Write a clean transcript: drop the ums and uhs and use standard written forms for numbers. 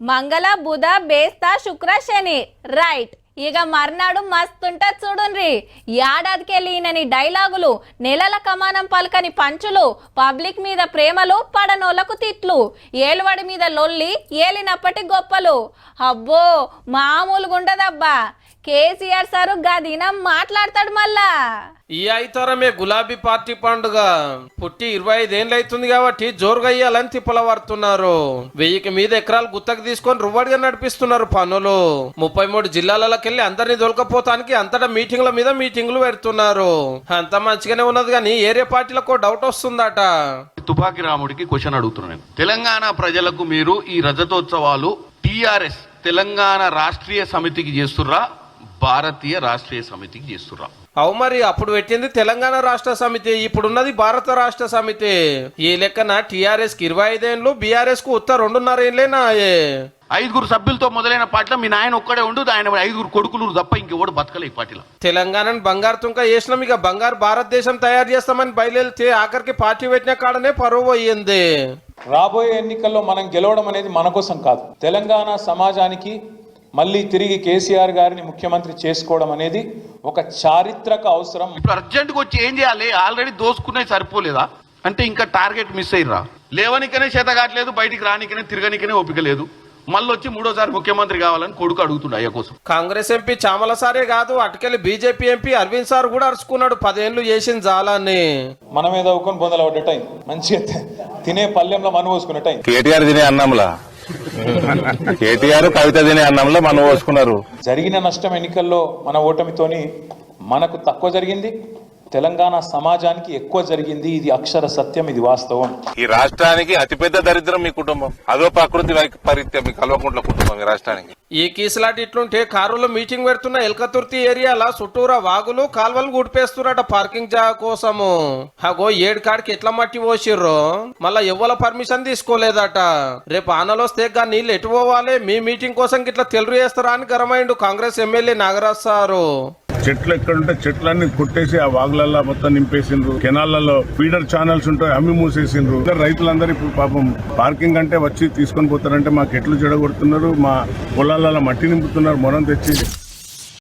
మంగళ బుధ బేస్తా శుక్ర శని రైట్. ఇక మర్నాడు మస్తుంటా చూడుండ్రి. ఏడాదికెళ్ళినని డైలాగులు, నెలల కమానం పలకని పంచులు, పబ్లిక్ మీద ప్రేమలు, పడనోళ్లకు తిట్లు, ఏలువడి మీద లొల్లి, ఏలినప్పటి గొప్పలు. అబ్బో మామూలుగుండదబ్బా. కేసీఆర్ సారు గదినం మాట్లాడతాడు మళ్ళా. ఈ ఐతారమే గులాబీ పార్టీ పండుగ పుట్టి 25 ఏళ్ళు అవుతుంది కాబట్టి జోరుగా అయ్యాలని తిప్పల పడుతున్నారు. 1000కి మీద ఎకరాలు గుత్తకు తీసుకొని రువ్వడిగా నడిపిస్తున్నారు పనులు. 33 జిల్లాలకెళ్ళి అందరినీ దొరకపోతానికి అంతటా మీటింగ్ల మీద మీటింగ్లు పెడుతున్నారు. అంత మంచిగానే ఉన్నది కానీ ఏరియా పార్టీలకు డౌట్ వస్తుందట. తుపాకి రాముడికి క్వశ్చన్ అడుగుతున్నాను. తెలంగాణ ప్రజలకు మీరు ఈ రజతోత్సవాలు టిఆర్ఎస్ తెలంగాణ రాష్ట్రీయ సమితికి చేస్తుర్రా, భారతీయ రాష్ట్రీయ సమితికి చేస్తుర్రా? అవు మరి అప్పుడు పెట్టింది తెలంగాణ రాష్ట్ర సమితి, ఇప్పుడున్నది భారత రాష్ట్ర సమితి. ఈ లెక్కన టిఆర్ఎస్ కి 25 ఏళ్ళు, బీఆర్ఎస్ కు ఉత్త 2.5 ఏళ్ళేనా? 5 సభ్యులతో మొదలైన పార్టీలో మీ నాయన ఒక్కడే ఉండు, ఆయన 5 కొడుకులు తప్ప ఇంకెవడు బతకలే ఈ పార్టీలో. తెలంగాణను బంగారు తుంక వేసినాం, ఇక బంగారు భారతదేశం తయారు చేస్తామని బయలుదేరితే ఆఖరికి పార్టీ పెట్టిన కాడనే పరువు అయ్యింది. రాబోయే ఎన్నికల్లో మనం గెలవడం అనేది మన కోసం కాదు, తెలంగాణ సమాజానికి మళ్ళీ తిరిగి కేసీఆర్ గారిని ముఖ్యమంత్రి చేసుకోవడం అనేది ఒక చారిత్రక అవసరం. ఇప్పుడు అర్జెంట్గా వచ్చి ఏం చేయాలి? ఆల్రెడీ దోసుకునేది సరిపోలేదా? అంటే ఇంకా టార్గెట్ మిస్ అయ్యిరా. లేవనికనే చేత కావట్లేదు, బయటికి రానికనే తిరగనికనే ఓపిక లేదు. మళ్ళీ వచ్చి 3వ ముఖ్యమంత్రి కావాలని కొడుకు అడుగుతుండే అయ్య కోసం. కాంగ్రెస్ ఎంపీ చామల సారే కాదు, అటుకెళ్ళి బీజేపీ ఎంపీ అరవింద్ సార్ కూడా అరుచుకున్నాడు 10 ఏళ్ళు చేసిన జాలాన్ని. మనం ఏదో ఒక్కని బొందలు పడ్డ టైం, మంచిగా తినే పల్లెంలో మనం పోసుకునే టైం. కేటీఆర్ తినే అన్నంలా కేటీఆర్ కవిత తినే అన్నంలో మనం పోసుకున్నారు. జరిగిన నష్టం ఎన్నికల్లో మన ఓటమితోని మనకు తక్కువ జరిగింది, తెలంగాణ సమాజానికి ఎక్కువ జరిగింది. ఇది అక్షర సత్యం, ఇది వాస్తవం. ఈ రాష్ట్రానికి అతిపెద్ద దరిద్రం మీ కుటుంబం, అదో ప్రకృతి వైపరీత్యం మీ కల్వకుంట్ల కుటుంబం ఈ రాష్ట్రానికి. ఈ కీసులాటి ఇట్లుంటే కారులో మీటింగ్ పెడుతున్న ఎల్కతుర్తి ఏరియాలో చుట్టూరా వాగులు కాల్వలు గుడిపేస్తున్నట పార్కింగ్ జాగా కోసము. అగో 7 కాడికి ఎట్లా మట్టి పోసిర్రు, మళ్ళా ఎవ్వల పర్మిషన్ తీసుకోలేదట. రేపు ఆనలొస్తే నీళ్ళు ఎటు పోవాలి, మీ మీటింగ్ కోసం ఇట్లా తెలుగు చేస్తారా అని గరమైండు కాంగ్రెస్ ఎమ్మెల్యే నాగరాజ్ సారు. చెట్లు ఎక్కడుంటే చెట్లన్నీ కొట్టేసి ఆ వాగులల్లో మొత్తం నింపేసిండ్రు. కెనాళ్లలో ఫీడర్ ఛానల్స్ ఉంటాయి, అమ్మి మూసేసిండ్రు. రైతులందరూ ఇప్పుడు పాపం పార్కింగ్ అంటే వచ్చి తీసుకొని పోతారంటే మాకు ఎట్లు చెడగొడుతున్నారు, మా పొలాలలో మట్టి నింపుతున్నారు మొరం తెచ్చి.